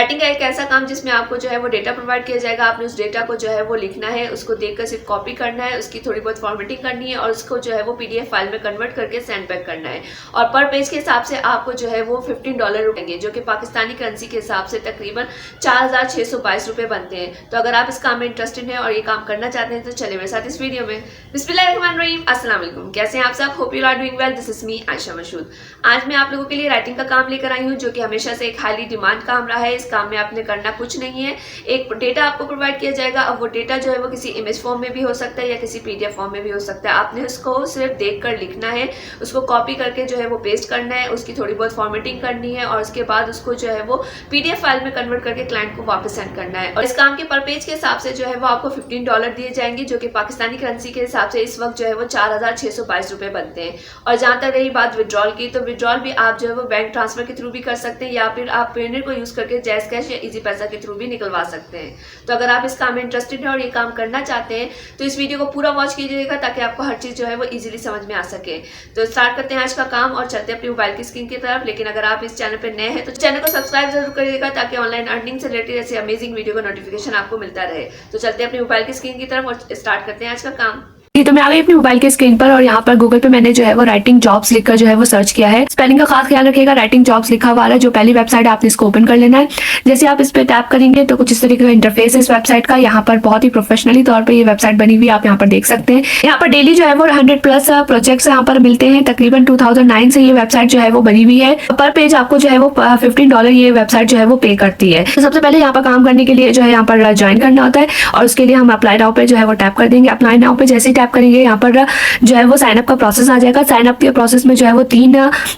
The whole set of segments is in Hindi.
राइटिंग का एक ऐसा काम जिसमें आपको जो है वो डेटा प्रोवाइड किया जाएगा। आपने उस डेटा को जो है वो लिखना है, उसको देखकर सिर्फ कॉपी करना है, उसकी थोड़ी बहुत फॉर्मेटिंग करनी है और उसको जो है वो पीडीएफ फाइल में कन्वर्ट करके सेंड बैक करना है। और पर पेज के हिसाब से आपको जो है वो $15 रुकेंगे, जो कि पाकिस्तानी करेंसी के हिसाब से तकरीबन 4622 रुपए बनते हैं। तो अगर आप इस काम में इंटरेस्टेड हैं और ये काम करना चाहते हैं तो चलिए मेरे साथ इस वीडियो में। बिस्मिल्लाहिर्रहमानिर्रहीम, अस्सलाम वालेकुम। कैसे हैं आप सब? Hope you are doing well. This is me Ayesha Mashhood. आज मैं आप लोगों के लिए राइटिंग का काम लेकर आई हूँ, जो कि हमेशा से एक हाईली डिमांड काम रहा है। इस काम में आपने करना कुछ नहीं है, एक डेटा आपको प्रोवाइड किया जाएगा। अब वो डेटा जो है वो किसी इमेज फॉर्म में भी हो सकता है या किसी पीडीएफ फॉर्म में भी हो सकता है। आपने उसको सिर्फ देखकर लिखना है, उसको कॉपी करके जो है वो पेस्ट करना है, उसकी थोड़ी बहुत फॉर्मेटिंग करनी है और उसके बाद उसको जो है वो पीडीएफ फाइल में कन्वर्ट करके क्लाइंट को वापस सेंड करना है। और इस काम के पर पेज के हिसाब से जो है वो आपको $15 दिए जाएंगे, जो कि पाकिस्तानी करेंसी के हिसाब से इस वक्त जो है वो 4622 रुपए बनते हैं। और जहां तक रही बात विड्रॉल की, तो विड्रॉल भी आप जो है वो बैंक ट्रांसफर के थ्रू भी कर सकते हैं या फिर आप पेनेट को यूज करके जैज कैश या इजी पैसा के थ्रू भी निकलवा सकते हैं। तो अगर आप इस काम में इंटरेस्टेड हैं और ये काम करना चाहते हैं तो इस वीडियो को पूरा वॉच कीजिएगा ताकि आपको हर चीज जो है वो इजीली समझ में आ सके। तो स्टार्ट करते हैं आज का काम और चलते हैं अपनी मोबाइल की स्क्रीन की तरफ। लेकिन अगर आप इस चैनल पर नए हैं तो चैनल को सब्सक्राइब जरूर करिएगा ताकि ऑनलाइन अर्निंग से रिलेटेड ऐसे अमेजिंग वीडियो का नोटिफिकेशन आपको मिलता रहे। तो चलते हैं अपनी मोबाइल की स्क्रीन की तरफ और स्टार्ट करते हैं आज का काम। तो मैं आ गई अपनी मोबाइल के स्क्रीन पर और यहाँ पर गूगल पे मैंने जो है वो राइटिंग जॉब्स लिखकर जो है वो सर्च किया है। स्पेलिंग का खास ख्याल रखिएगा, राइटिंग जॉब्स लिखा हुआ है। जो पहली वेबसाइट है आपने इसको ओपन कर लेना है। जैसे आप इस पे टैप करेंगे तो कुछ इस तरीके का इंटरफेस है इस वेबसाइट का। यहाँ पर बहुत ही प्रोफेशनली तौर पर ये वेबसाइट बनी हुई आप यहाँ पर देख सकते हैं। यहाँ पर डेली जो है वो 100+ प्रोजेक्ट्स यहाँ पर मिलते हैं। तकरीबन 2009 से ये वेबसाइट जो है वो बनी हुई है। पर पेज आपको जो है वो $15 ये वेबसाइट जो है वो पे करती है। तो सबसे पहले यहाँ पर काम करने के लिए जो है यहाँ पर ज्वाइन करना होता है और उसके लिए हम अप्लाई नाउ पे जो है वो टैप कर देंगे। अप्लाई नाउ पे जैसे ही टैप करेंगे यहाँ पर जो है वो साइन अप का प्रोसेस आ जाएगा। साइन अप के प्रोसेस में जो है वो 3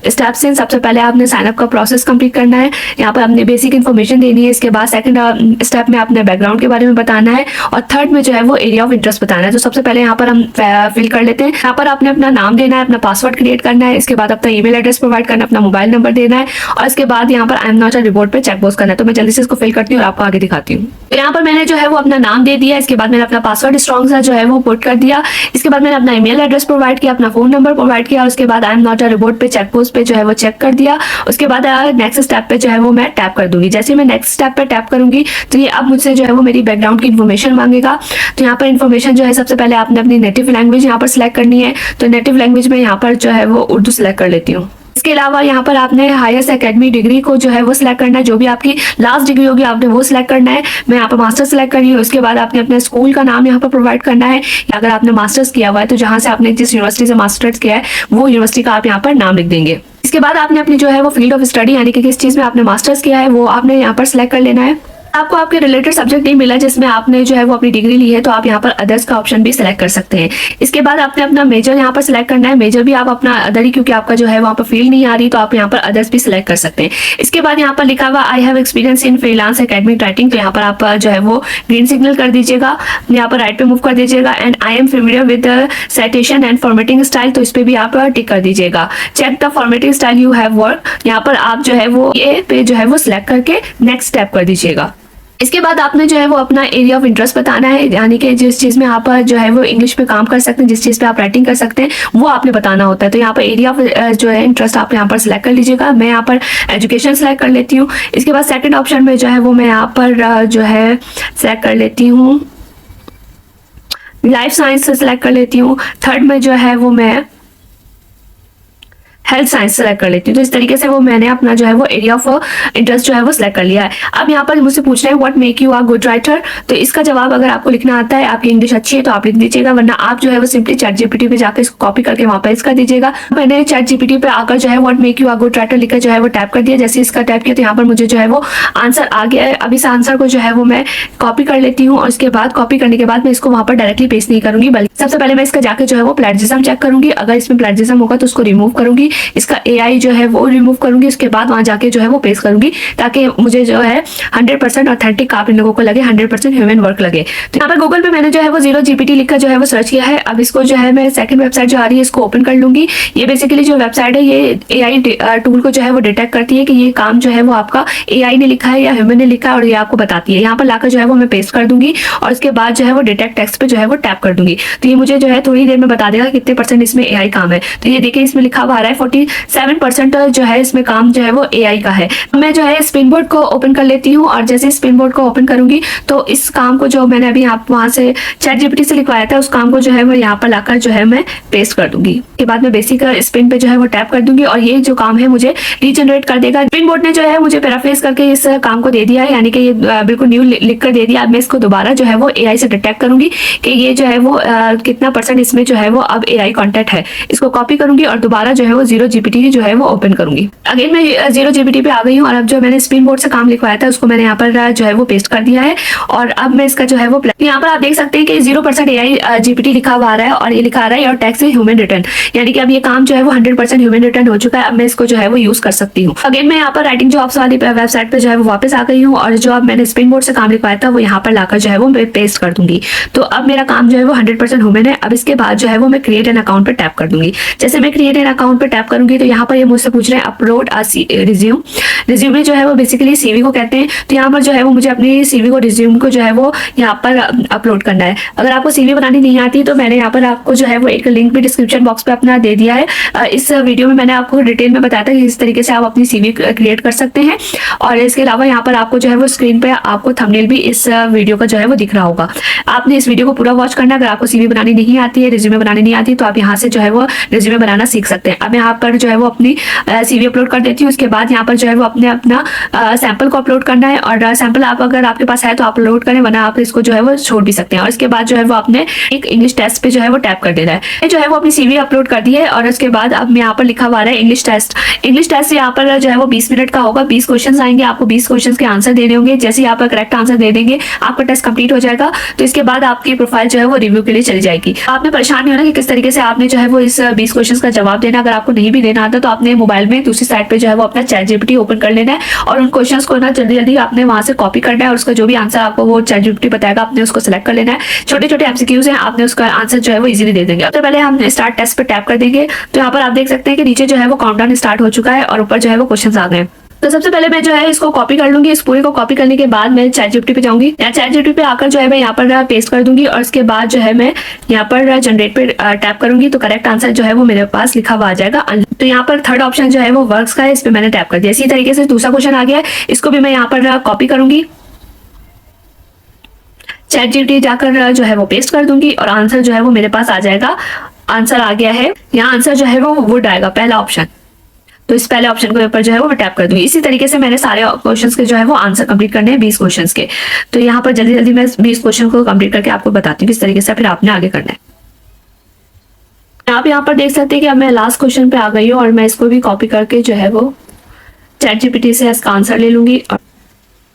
स्टेप्स हैं। सबसे पहले आपने साइन अप का प्रोसेस कंप्लीट करना है, यहाँ पर आपने बेसिक इन्फॉर्मेशन देनी है। इसके बाद सेकंड स्टेप में आपने बैकग्राउंड के बारे में बताना है और थर्ड में जो है वो एरिया ऑफ इंटरेस्ट बताना है। तो सबसे पहले यहाँ पर हम फिल कर लेते हैं। यहाँ पर आपने अपना नाम देना है, अपना पासवर्ड क्रिएट करना है, इसके बाद अपना ईमेल एड्रेस प्रोवाइड करना है, अपना मोबाइल नंबर देना है और इसके बाद यहाँ पर I am not a report पे चेक बॉक्स करना है। तो मैं जल्दी से इसको फिल करती हूँ और आपको आगे दिखाती हूँ। यहाँ पर मैंने जो है वो अपना नाम दे दिया, इसके बाद मैंने अपना पासवर्ड स्ट्रॉन्ग सा जो है वो पुट कर दिया। इसके बाद मैंने अपना ईमेल एड्रेस प्रोवाइड किया, अपना फोन नंबर प्रोवाइड किया और उसके बाद I am not a report पे चेक पोस्ट पे जो है वो चेक कर दिया। उसके बाद नेक्स्ट स्टेप पे जो है वो मैं टैप कर दूंगी। जैसे मैं नेक्स्ट स्टेप पे टैप करूंगी तो ये अब मुझसे जो है वो मेरी बैकग्राउंड की इन्फॉर्मेशन मांगेगा। तो यहाँ पर इन्फॉर्मेशन जो है सबसे पहले आपने अपनी नेटिव लैंग्वेज यहाँ पर सिलेक्ट करनी है। तो नेटिव लैंग्वेज में यहाँ पर जो है वो उर्दू सिलेक्ट कर लेती हूँ। इसके अलावा यहाँ पर आपने हाईएस्ट एकेडमिक डिग्री को जो है वो सिलेक्ट करना है, जो भी आपकी लास्ट डिग्री होगी आपने वो सिलेक्ट करना है। मैं यहाँ पर मास्टर्स सिलेक्ट कर रही हूँ। उसके बाद आपने अपने स्कूल का नाम यहाँ पर प्रोवाइड करना है या अगर आपने मास्टर्स किया हुआ है तो जहाँ से आपने जिस यूनिवर्सिटी से मास्टर्स किया है वो यूनिवर्सिटी का आप यहाँ पर नाम लिख देंगे। इसके बाद आपने अपनी जो है वो फील्ड ऑफ स्टडी यानी कि किस चीज़ में आपने मास्टर्स किया है वो आपने यहाँ पर सिलेक्ट कर लेना है। आपको आपके रिलेटेड सब्जेक्ट नहीं मिला जिसमें आपने जो है वो अपनी डिग्री ली है तो आप यहाँ पर अदर्स का ऑप्शन भी सिलेक्ट कर सकते हैं। इसके बाद आपने अपना मेजर यहाँ पर सिलेक्ट करना है। मेजर भी आप अपना अदर ही, क्योंकि आपका जो है वहाँ पर फील्ड नहीं आ रही तो आप यहाँ पर अदर्स भी सिलेक्ट कर सकते हैं। इसके बाद यहाँ पर लिखा हुआ I have experience in freelance academic writing, तो यहाँ पर आप जो है वो ग्रीन सिग्नल कर दीजिएगा, यहाँ पर राइट पे मूव कर दीजिएगा। And I am familiar with citation and formatting style, तो इस पर भी आप टिक कर दीजिएगा। Check the formatting style you have work, यहाँ पर आप जो है वो ये पे जो है वो सिलेक्ट करके नेक्स्ट स्टेप कर दीजिएगा। इसके बाद आपने जो है वो अपना एरिया ऑफ इंटरेस्ट बताना है, यानी कि जिस चीज़ में आप जो है वो इंग्लिश में काम कर सकते हैं, जिस चीज़ पे आप राइटिंग कर सकते हैं वो आपने बताना होता है। तो यहाँ पर एरिया ऑफ जो है इंटरेस्ट आप यहाँ पर सिलेक्ट कर लीजिएगा। मैं यहाँ पर एजुकेशन सेलेक्ट कर लेती हूँ। इसके बाद सेकंड ऑप्शन में जो है वो मैं यहाँ पर जो है सेलेक्ट कर लेती हूँ लाइफ साइंस से सिलेक्ट कर लेती हूँ। थर्ड में जो है वो मैं हेल्थ साइंस सेलेक्ट कर लेती हूँ। तो इस तरीके से वो मैंने अपना जो है वो एरिया ऑफ इंटरेस्ट जो है वो सिलेक्ट कर लिया है। अब यहाँ पर मुझसे पूछ रहे हैं what make you a good writer, तो इसका जवाब अगर आपको लिखना आता है, आपकी इंग्लिश अच्छी है तो आप लिख दीजिएगा, वरना आप जो है वो सिंपली चैट जीपीटी पे जाकर इसको कॉपी करके वहाँ पेस्ट कर दीजिएगा। मैंने चैट जीपीटी पे आकर जो है what make you a good writer लिखकर जो है वो टैप कर दिया। जैसे इसका टैप किया तो यहाँ पर मुझे जो है वो आंसर आ गया है। अब इस आंसर को जो है वो मैं कॉपी कर लेती हूँ और उसके बाद कॉपी करने के बाद मैं इसको वहाँ पर डायरेक्टली पेस्ट नहीं करूंगी, बल्कि सबसे पहले मैं इसका जाकर जो है वो प्लेजरिज्म चेक करूंगी। अगर इसमें प्लेजरिज्म होगा तो उसको रिमूव करूंगी, इसका एआई जो है वो रिमूव करूंगी। उसके बाद वहां जाके जो है वो पेस्ट करूंगी ताकि मुझे जो है 100% ऑथेंटिक आप इन लोगों को लगे, 100% ह्यूमन वर्क लगे। तो यहाँ पर गूगल पे मैंने जो है वो 0 GPT लिखकर जो है वो सर्च किया है। अब इसको जो है मैं सेकंड वेबसाइट जो आ रही है इसको ओपन कर लूंगी। ये बेसिकली जो वेबसाइट है ये AI टूल को जो है वो डिटेक्ट करती है कि ये काम जो है वो आपका AI ने लिखा है या ह्यूमन ने लिखा है और ये आपको बताती है। यहाँ पर लाकर जो है वो मैं पेस्ट कर दूंगी और उसके बाद जो है वो डिटेक्ट टेक्स्ट पे जो है वो टैप कर दूंगी। तो ये मुझे जो है थोड़ी देर में बता देगा कितने % इसमें AI काम है। तो ये देखिए इसमें लिखा हुआ आ रहा है 47% जो है इसमें काम जो है वो AI का है। मैं जो है स्पिन बोर्ड को ओपन कर लेती हूँ और जैसे स्पिन बोर्ड को ओपन करूंगी तो इस काम को जो मैंने अभी आप वहां से ChatGPT से लिखवाया था उस काम को जो है वो यहाँ पर लाकर जो है मैं पेस्ट कर दूंगी। के बाद मैं बेसिक स्पिन पे जो है वो टैप कर दूंगी और ये जो काम है मुझे रीजनरेट कर देगा। स्पिन बोर्ड ने जो है मुझे पैराफ्रेज करके इस काम को दे दिया है, यानी कि ये बिल्कुल न्यू लिख कर दे दिया। अब मैं इसको दोबारा जो है वो AI से डिटेक्ट करूंगी कि ये जो है वो कितना % इसमें जो है वो अब AI कंटेंट है। इसको कॉपी करूंगी और दोबारा जो है वो 0GPT जो है वो ओपन करूंगी। अगेन मैं 0GPT पे आ गई हूँ और अब जो मैंने स्पिन बोर्ड से काम लिखवाया था उसको मैंने यहाँ पर जो है वो पेस्ट कर दिया है और अब मैं इसका जो है वो यहाँ पर आप देख सकते हैं कि 0% AI GPT लिखा हुआ आ रहा है और ये लिखा आ रहा है और टैक्स है ह्यूमन रिटर्न, यानी कि अब ये काम जो है वो 100% ह्यूमन रिटर्न हो चुका है। अब मैं इसको जो है वो यूज कर सकती हूँ। अगेन मैं यहाँ पर राइटिंग जॉब्स वाली वेबसाइट पे जो है वो वापस आ गई हूँ और जो अब मैंने स्पिन बोर्ड से काम लिखवाया था वो यहाँ पर लाकर जो है वो मैं पेस्ट कर दूंगी। तो अब मेरा काम जो है वो 100% ह्यूमन है। अब इसके बाद जो है वो मैं क्रिएट एन अकाउंट पे टैप कर दूंगी। जैसे मैं क्रिएट एन अकाउंट पे टैप करूंगी तो यहाँ पर ये मुझसे पूछ रहे हैं अपलोड रिज्यूम। रिज्यूम जो है वो बेसिकली CV को कहते हैं। तो यहाँ पर जो है वो मुझे अपनी CV को रिज्यूम को जो है वो यहाँ पर अपलोड करना है। अगर आपको CV बनानी नहीं आती तो मैंने यहाँ पर आपको जो है वो एक लिंक भी डिस्क्रिप्शन बॉक्स पे अपना दे दिया है। इस वीडियो में मैंने आपको डिटेल में बताया था कि इस तरीके से आप अपनी CV क्रिएट कर सकते हैं और इसके अलावा यहाँ पर आपको जो है वो स्क्रीन पे आपको थंबनेल भी इस वीडियो का जो है वो दिख रहा होगा। आपने इस वीडियो को पूरा वॉच करना। अगर आपको CV बनानी नहीं आती है, रिज्यूमे बनानी नहीं आती तो आप यहाँ से जो है वो रिज्यूमे बनाना सीख सकते हैं। अब यहाँ पर जो है वो अपनी CV अपलोड कर देती हूँ। उसके बाद यहाँ पर जो है वो अपना सैंपल को अपलोड करना है और सैंपल आप अगर आपके पास है तो आप अपलोड करें, वरना आप इसको जो है वो छोड़ भी सकते हैं। और इसके बाद जो है वो आपने एक इंग्लिश टेस्ट पे जो है वो टैप कर देना है। जो है वो अपनी CV अपलोड कर दी है और उसके बाद अब यहाँ पर लिखा हुआ है इंग्लिश टेस्ट। इंग्लिश टेस्ट यहाँ पर जो है वो 20 मिनट का होगा। 20 क्वेश्चन आएंगे, आपको 20 क्वेश्चन के आंसर देने होंगे। जैसे ही आप करेक्ट आंसर दे देंगे आपका टेस्ट कंप्लीट हो जाएगा। तो इसके बाद आपकी प्रोफाइल जो है वो रिव्यू के लिए चली जाएगी। आपने परेशान नहीं होना कि किस तरीके से आपने जो है वो इस 20 क्वेश्चन का जवाब देना। अगर आपको नहीं भी देना आता तो आपने मोबाइल में दूसरी साइड पे जो है वो अपना ChatGPT ओपन कर लेना है और उन क्वेश्चंस को ना जल्दी आपने वहां से कॉपी करना है और उसका जो भी आंसर आपको वो ChatGPT बताएगा आपने उसको सिलेक्ट कर लेना है। छोटे-छोटे MCQs हैं, आपने उसका आंसर जो है वो इजीली दे देंगे। तो पहले हम स्टार्ट टेस्ट पे टैप कर देंगे। तो यहाँ पर आप देख सकते हैं कि नीचे जो है वो काउंटडाउन स्टार्ट हो चुका है और ऊपर जो है वो क्वेश्चंस आ गए। तो सबसे पहले मैं जो है इसको कॉपी कर लूंगी। इस पूरे को कॉपी करने के बाद मैं ChatGPT पे जाऊंगी। यहाँ ChatGPT पे आकर जो है मैं यहाँ पर पेस्ट कर दूंगी और उसके बाद जो है मैं यहाँ पर जनरेट पे टैप करूंगी तो करेक्ट आंसर जो है वो मेरे पास लिखा हुआ आ जाएगा। तो यहाँ पर थर्ड ऑप्शन जो है वो वर्क्स का है, इस पे मैंने टैप कर दिया। इसी तरीके से दूसरा क्वेश्चन आ गया है, इसको भी मैं यहाँ पर कॉपी करूंगी, ChatGPT जाकर जो है वो पेस्ट कर दूंगी और आंसर जो है वो मेरे पास आ जाएगा। आंसर आ गया है। यहाँ आंसर जो है वो वुड आएगा, पहला ऑप्शन। तो इस पहले ऑप्शन के ऊपर जो है वो मैं टैप कर दूंगी। इसी तरीके से मैंने सारे क्वेश्चंस के जो है वो आंसर कंप्लीट करने हैं 20 क्वेश्चंस के। तो यहाँ पर जल्दी मैं 20 क्वेश्चन को कंप्लीट करके आपको बताती हूँ किस तरीके से फिर आपने आगे करना है। आप यहाँ पर देख सकते हैं कि अब मैं लास्ट क्वेश्चन पे आ गई हूँ और मैं इसको भी कॉपी करके जो है वो ChatGPT से इसका आंसर ले लूंगी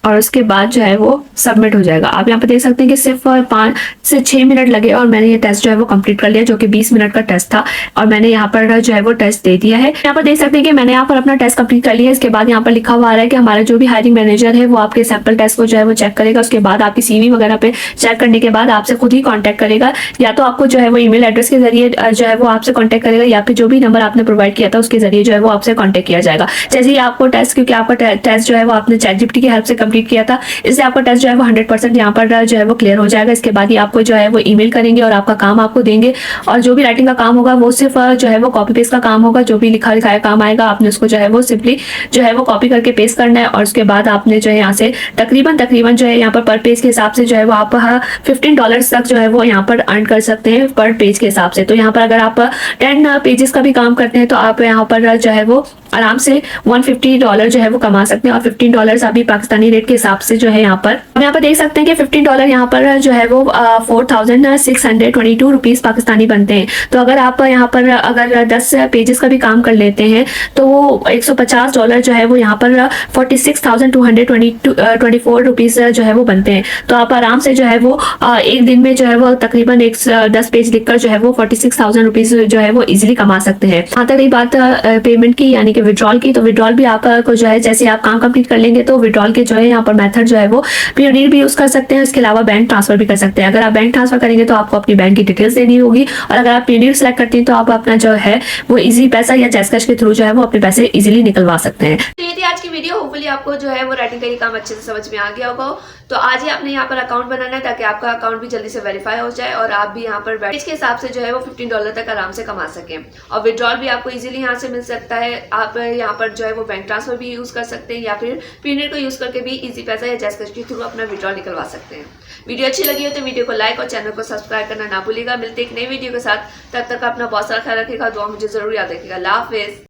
और उसके बाद जो है वो सबमिट हो जाएगा। आप यहाँ पे देख सकते हैं कि सिर्फ 5 से 6 मिनट लगे और मैंने ये टेस्ट जो है वो कंप्लीट कर लिया, जो कि 20 मिनट का टेस्ट था और मैंने यहाँ पर जो है वो टेस्ट दे दिया है। यहाँ पर देख सकते हैं कि मैंने यहाँ पर अपना टेस्ट कंप्लीट कर लिया है। इसके बाद यहाँ पर लिखा हुआ आ रहा है कि हमारा जो भी हायरिंग मैनेजर है वो आपके सैंपल टेस्ट को जो है वो चेक करेगा। उसके बाद आपकी CV वगैरह पे चेक करने के बाद आपसे खुद ही कॉन्टैक्ट करेगा, या तो आपको जो है वो ईमेल एड्रेस के जरिए जो है वो आपसे कॉन्टैक्ट करेगा या फिर जो भी नंबर आपने प्रोवाइड किया था उसके जरिए जो है वो आपसे कॉन्टैक्ट किया जाएगा। जैसे ही आपको टेस्ट, क्योंकि आपका टेस्ट जो है वो आपने ChatGPT की हेल्प से कंप्लीट किया था, इससे आपका टेस्ट जो है वो 100% यहाँ पर जो है वो क्लियर हो जाएगा। इसके बाद ही आपको जो है वो ईमेल करेंगे और आपका काम आपको देंगे और जो भी राइटिंग का काम होगा वो सिर्फ जो है वो कॉपी पेस्ट का काम होगा। जो भी लिखा लिखाया काम आएगा आपने उसको जो है वो सिंपली जो है वो कॉपी करके पेस्ट करना है और उसके बाद आपने जो है यहाँ से तकरीबन जो है यहाँ पर पेज के हिसाब से जो है वो आप $15 तक जो है वो यहाँ पर अर्न कर सकते हैं पर पेज के हिसाब से। तो यहाँ पर अगर आप 10 पेजेस का भी काम करते हैं तो आप यहाँ पर जो है वो आराम से $150 जो है वो कमा सकते हैं और $15 अभी पाकिस्तानी रेट के हिसाब से जो है यहाँ पर देख सकते हैं कि $15 यहाँ पर जो है वो 4,622 रुपीज पाकिस्तानी बनते हैं। तो अगर आप यहाँ पर अगर 10 पेजेस का भी काम कर लेते हैं तो वो $150 जो है वो यहाँ पर 46,224 रुपीज जो है वो बनते हैं। तो आप आराम से जो है वो एक दिन में जो है वो तकरीबन 10 पेज लिखकर जो है वो 46,000 रुपीज जो है वो इजीली कमा सकते हैं। यहाँ तक रही बात पेमेंट की, यानी कि विड्रॉल की, तो विड्रॉल भी आपको जो है जैसे आप काम कंप्लीट कर लेंगे तो विड्रॉल के जो है हैं। यहाँ पर मेथड जो है वो पीओनियर भी यूज कर सकते हैं, इसके अलावा बैंक ट्रांसफर भी कर सकते हैं। अगर आप बैंक ट्रांसफर करेंगे तो आपको अपनी बैंक की डिटेल्स देनी होगी, और अगर आप पीओनियर सेलेक्ट करती हैं तो आप अपना जो है वो इजी पैसा या जैसकैश के थ्रू जो है वो अपने पैसे इजीली निकलवा सकते हैं। तो ये थी आज की वीडियो। होपफुली आपको जो है वो राइटिंग का ये काम अच्छे से समझ में आ गया होगा। तो आज ही आपने यहाँ पर अकाउंट बनाना है ताकि आपका अकाउंट भी जल्दी से वेरीफाई हो जाए और आप भी यहाँ पर पेज के हिसाब से जो है वो $15 तक आराम से कमा सकें। और विड्रॉल भी आपको इजीली यहाँ से मिल सकता है। आप यहाँ पर जो है वो बैंक ट्रांसफर भी यूज कर सकते हैं या फिर पीओनियर को यूज करके भी इजी पैसा या जैसकैश के थ्रू अपना विड्रॉल निकलवा सकते हैं। वीडियो अच्छी लगी हो तो वीडियो को लाइक और चैनल को सब्सक्राइब करना ना भूलिएगा। मिलते एक नई वीडियो के साथ, तब तक अपना बहुत सारा ख्याल रखिएगा। दुआ मुझे जरूर याद रखिएगा। अल्लाह हाफिज।